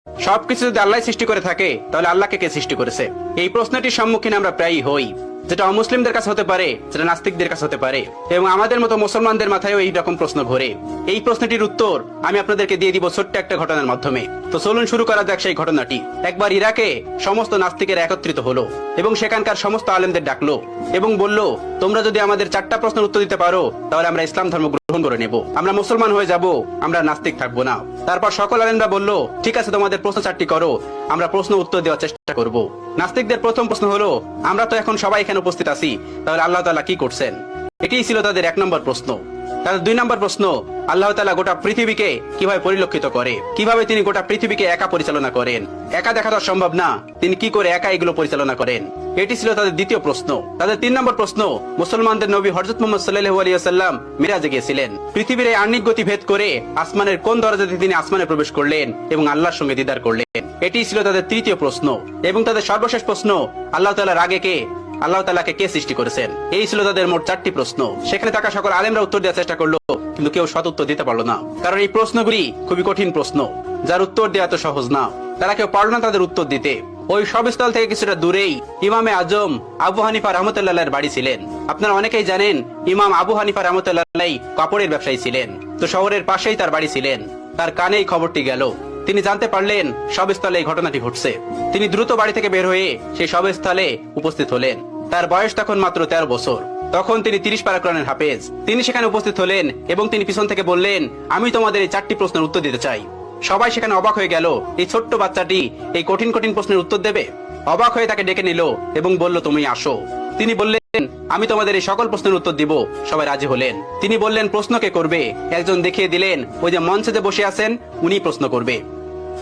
সবকিছু যদি আল্লাহ সৃষ্টি করে থাকে তাহলে আল্লাহকে কে সৃষ্টি করেছে? এই প্রশ্নটির সম্মুখীন আমরা প্রায়ই হই, যেটা অমুসলিমদের কাছে হতে পারে, যেটা নাস্তিকদের কাছে হতে পারে, এবং আমাদের মতো মুসলমানদের মাথায়ও এই রকম প্রশ্ন ঘোরে। এই প্রশ্নটির উত্তর আমি আপনাদেরকে দিয়ে দিব ছোট্ট একটা ঘটনার মাধ্যমে। তো চলুন শুরু করা যাক সেই ঘটনাটি। একবার ইরাকে সমস্ত নাস্তিকের একত্রিত হলো এবং সেখানকার সমস্ত আলেমদের ডাকলো এবং বলল, তোমরা যদি আমাদের 4টা প্রশ্নের উত্তর দিতে পারো তাহলে আমরা ইসলাম ধর্ম গ্রহণ করে নেব, আমরা মুসলমান হয়ে যাব, আমরা নাস্তিক থাকবো না। তারপর সকল আলেমরা বলল, ঠিক আছে, তোমাদের প্রশ্ন 4টি করো, আমরা প্রশ্ন উত্তর দেওয়ার চেষ্টা করব। নাস্তিকদের প্রথম প্রশ্ন হলো, আমরা তো এখন সবাই এখানে উপস্থিত আছি, তাহলে আল্লাহ তাআলা কি করছেন? এটিই ছিল তাদের 1 নম্বর প্রশ্ন। তাদের 2 নম্বর প্রশ্ন, আল্লাহ তাআলা গোটা পৃথিবীকে কিভাবে পরিলক্ষিত করে, কিভাবে তিনি গোটা পৃথিবীকে একা পরিচালনা করেন? একা দেখা তো সম্ভব না, তিনি কি করে একা এগুলো পরিচালনা করেন? এটি ছিল তাদের দ্বিতীয় প্রশ্ন। তাদের 3 নম্বর প্রশ্ন, মুসলমানদের নবী হযরত মুহাম্মদ সাল্লাল্লাহু আলাইহি ওয়াসাল্লাম মিরাজে গিয়েছিলেন, পৃথিবীর এই আহ্নিক গতি ভেদ করে আসমানের কোন দরজাতে তিনি আসমানে প্রবেশ করলেন এবং আল্লাহর সঙ্গে দিদার করলেন? এটি ছিল তাদের তৃতীয় প্রশ্ন। এবং তাদের সর্বশেষ প্রশ্ন, আল্লাহ তাআলার আগে কে, আল্লাহ তাআলাকে কে সৃষ্টি করেছেন? এই ছিল তাদের মোট 4টি প্রশ্ন। সেখানে থাকা সকল আলেমরা উত্তর দেওয়ার চেষ্টা করলো, কিন্তু কেউ সৎ উত্তর দিতে পারলো না, কারণ এই প্রশ্নগুলি খুবই কঠিন প্রশ্ন, যার উত্তর দেওয়া তো সহজ না। তারা কেউ পারল না তাদের উত্তর দিতে। ওই সবস্থল থেকে কিছুটা দূরেই ইমামে আজম আবু হানিফা রাহমাতুল্লাহর বাড়ি ছিলেন। আপনারা অনেকেই জানেন, ইমাম আবু হানিফা রাহমাতুল্লাহ কাপড়ের ব্যবসায়ী ছিলেন। তো শহরের পাশেই তার বাড়ি ছিলেন। তার কানেই খবরটি গেল, তিনি জানতে পারলেন সবস্থলে এই ঘটনাটি ঘটছে। তিনি দ্রুত বাড়ি থেকে বের হয়ে সেই সবস্থলে উপস্থিত হলেন। তার বয়স তখন মাত্র 13 বছর। তখন তিনি 30 পারা কোরআনের হাফেজ। তিনি সেখানে উপস্থিত হলেন এবং তিনি পিছন থেকে বললেন, আমি তোমাদের এই 4টি প্রশ্নের উত্তর দিতে চাই। সবাই সেখানে অবাক হয়ে গেল, এই ছোট্ট বাচ্চাটি এই কঠিন কঠিন প্রশ্নের উত্তর দেবে? অবাক হয়ে তাকে ডেকে নিল এবং বলল, তুমি আসো। তিনি বললেন, আমি তোমাদের এই সকল প্রশ্নের উত্তর দিব। সবাই রাজি হলেন। তিনি বললেন, প্রশ্ন কে করবে? একজন দেখিয়ে দিলেন, ওই যে মঞ্চে যে বসে আছেন উনি প্রশ্ন করবে।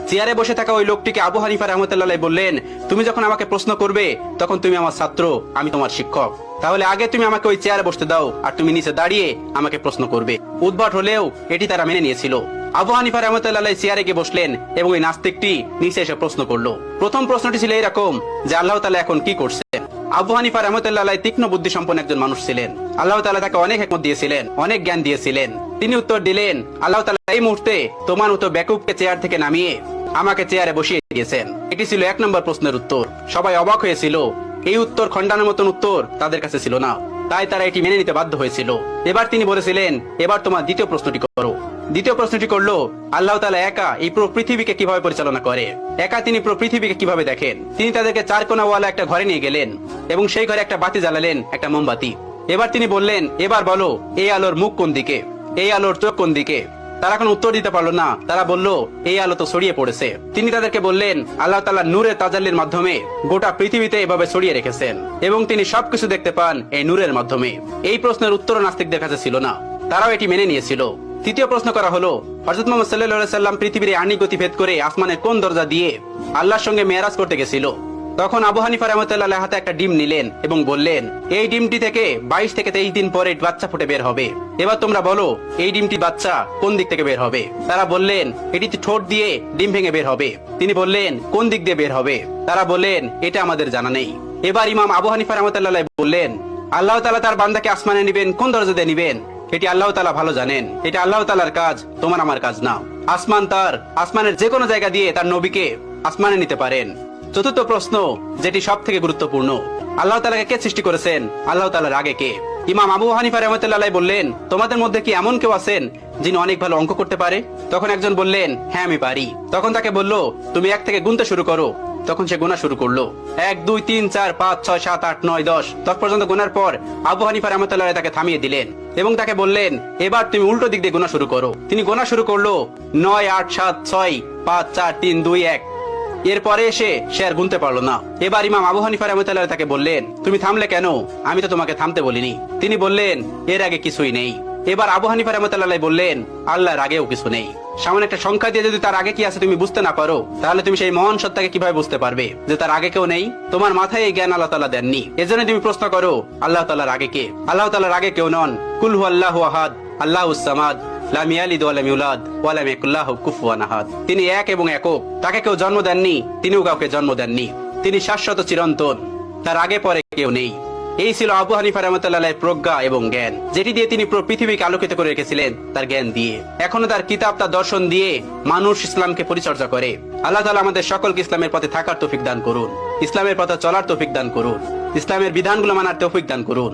চেয়ারে বসে থাকা ওই লোকটিকে আবু হানিফা রাহমাতুল্লাহ বললেন, তুমি যখন আমাকে প্রশ্ন করবে তখন তুমি আমার ছাত্র, আমি তোমার শিক্ষক, তাহলে আগে তুমি আমাকে ওই চেয়ারে বসতে দাও, আর তুমি নিচে দাঁড়িয়ে আমাকে প্রশ্ন করবে। উদ্ভট হলেও এটি তারা মেনে নিয়েছিল। আবু হানিফা রাহমাতুল্লাহ চেয়ারে গিয়ে বসলেন এবং ওই নাস্তিকটি নিচে এসে প্রশ্ন করলো। প্রথম প্রশ্নটি ছিল এরকম যে, আল্লাহ তাআলা এখন কি করছেন? আবু হানিফা রাহমাতুল্লাহ তীক্ষ্ণ বুদ্ধি সম্পন্ন একজন মানুষ ছিলেন। আল্লাহ তাআলা তাকে অনেক হিকমত দিয়েছিলেন, অনেক জ্ঞান দিয়েছিলেন। তিনি উত্তর দিলেন, আল্লাহ তাআলা এই মুহূর্তে তোমার মতো বেকুবকে চেয়ার থেকে নামিয়ে আমাকে চেয়ারে বসিয়ে দিয়েছেন। এটি ছিল 1 নম্বর প্রশ্নের উত্তর। সবাই অবাক হয়েছিল। এই উত্তর খণ্ডানোর মতন উত্তর তাদের কাছে ছিল না, তাই তারা এটি মেনে নিতে বাধ্য হয়েছিল। এবার তিনি বলেছিলেন, এবার তোমার দ্বিতীয় প্রশ্নটি করো। দ্বিতীয় প্রশ্নটি করলো, আল্লাহ তাআলা একা এই পুরো পৃথিবীকে কিভাবে পরিচালনা করে? একা তিনি পুরো পৃথিবীকে কিভাবে দেখেন? তিনি তাদেরকে 4 কোণাওয়ালা একটা ঘরে নিয়ে গেলেন এবং সেই ঘরে একটা বাতি জ্বালালেন, একটা মোমবাতি। এবার তিনি বললেন, এবার বলো, এই আলোর মুখ কোন দিকে, এই আলোর চোখ কোন দিকে? তারা কোনো উত্তর দিতে পারলো না। তারা বলল, এই আলো তো ছড়িয়ে পড়েছে। তিনি তাদেরকে বললেন, আল্লাহ তাআলা নূরের তাজাল্লির মাধ্যমে গোটা পৃথিবীতে এভাবে ছড়িয়ে রেখেছেন এবং তিনি সবকিছু দেখতে পান এই নূরের মাধ্যমে। এই প্রশ্নের উত্তর নাস্তিকদের কাছে ছিল না, তারাও এটি মেনে নিয়েছিল। তৃতীয় প্রশ্ন করা হলো, হযরত মুহাম্মদ সাল্লাল্লাহু আলাইহি ওয়াসাল্লাম পৃথিবীর আহ্নিক গতি ভেদ করে আসমানের কোন দরজা দিয়ে আল্লাহর সঙ্গে মেরাজ করতে গেছিল? তখন আবু হানিফা রাহমাতুল্লাহ হাতে একটা ডিম নিলেন এবং বললেন, এই ডিমটি থেকে 22 থেকে 23 দিন পরে বাচ্চা ফুটে বের হবে। এবার তোমরা বলো, এই ডিমটি বাচ্চা কোন দিক থেকে বের হবে? তারা বললেন, এটি ঠোঁট দিয়ে ডিম ভেঙে বের হবে। তিনি বললেন, কোন দিক দিয়ে বের হবে? তারা বললেন, এটা আমাদের জানা নেই। এবার ইমাম আবু হানিফা রাহমাতুল্লাহ বললেন, আল্লাহ তাআলা তার বান্দাকে আসমানে নিবেন, কোন দরজা দিয়ে নিবেন এটি আল্লাহ তাআলা ভালো জানেন। এটা আল্লাহ তাআলার কাজ, তোমার আমার কাজ না। আসমান তার, আসমানের যে কোনো জায়গা দিয়ে তার নবীকে আসমানে নিতে পারেন। চতুর্থ প্রশ্ন, যেটি সব থেকে গুরুত্বপূর্ণ, আল্লাহ তাআলাকে কে সৃষ্টি করেছেন? আল্লাহ তাআলার আগে কে? ইমাম আবু হানিফা রাহমাতুল্লাহ বললেন, তোমাদের মধ্যে কি এমন কেউ আছেন যিনি অনেক ভালো অঙ্ক করতে পারে? তখন একজন বললেন, হ্যাঁ আমি পারি। তখন তাকে বলল, তুমি 1 থেকে গুনতে শুরু করো। তখন সে গোনা শুরু করলো। 1 2 3 4 5 6 7 8 9 10 পর্যন্ত গোনার পর আবু হানিফা রাহমাতুল্লাহ তাকে থামিয়ে দিলেন এবং তাকে বললেন, এবার তুমি উল্টো দিক দিয়ে গোনা শুরু করো। তিনি গোনা শুরু করলো, 9 8 7 6 5 4 3 2 1। এরপরে এসে সে আর গুনতে পারলো না। এবার ইমাম আবু হানিফা রাহমাতুল্লাহ তাকে বললেন, তুমি থামলে কেন? আমি তো তোমাকে থামতে বলিনি। তিনি বললেন, এর আগে কিছুই নেই। এবার আবু হানিফা রাহমাতুল্লাহ বললেন, আল্লাহর আগেও কিছু নেই। সামান্য একটা সংখ্যা দিয়ে যদি তার আগে কি আছে তুমি বুঝতে না পারো, তাহলে তুমি সেই মহান সত্তাকে কিভাবে বুঝতে পারবে যে তার আগে কেউ নেই? তোমার মাথায় এই জ্ঞান আল্লাহ তাআলা দেননি। এজন্য তুমি প্রশ্ন করো, আল্লাহ তাআলার আগে কে? আল্লাহ তাআলার আগে কেউ নন। কুল হুয়াল্লাহু আহাদ, আল্লাহুস সামাদ, লাম ইয়ালিদ ওয়া লাম ইউলাদ ওয়া লাম ইয়াকুল লাহু কুফুয়ান আহাদ। তিনি এক এবং একক, তাকে কেউ জন্ম দেননি, তিনিও কাউকে জন্ম দেননি। তিনি শাশ্বত চিরন্তন, তার আগে পরে কেউ নেই। এই ছিল আবু হানিফা রাহমাতুল্লাহ প্রজ্ঞা এবং জ্ঞান, যেটি দিয়ে তিনি পুরো পৃথিবীকে আলোকিত করে রেখেছিলেন তার জ্ঞান দিয়ে। এখনো তার কিতাব, তার দর্শন দিয়ে মানুষ ইসলামকে পরিচর্যা করে। আল্লাহ তাআলা আমাদের সকলকে ইসলামের পথে থাকার তৌফিক দান করুন, ইসলামের পথে চলার তৌফিক দান করুন, ইসলামের বিধানগুলো মানার তৌফিক দান করুন।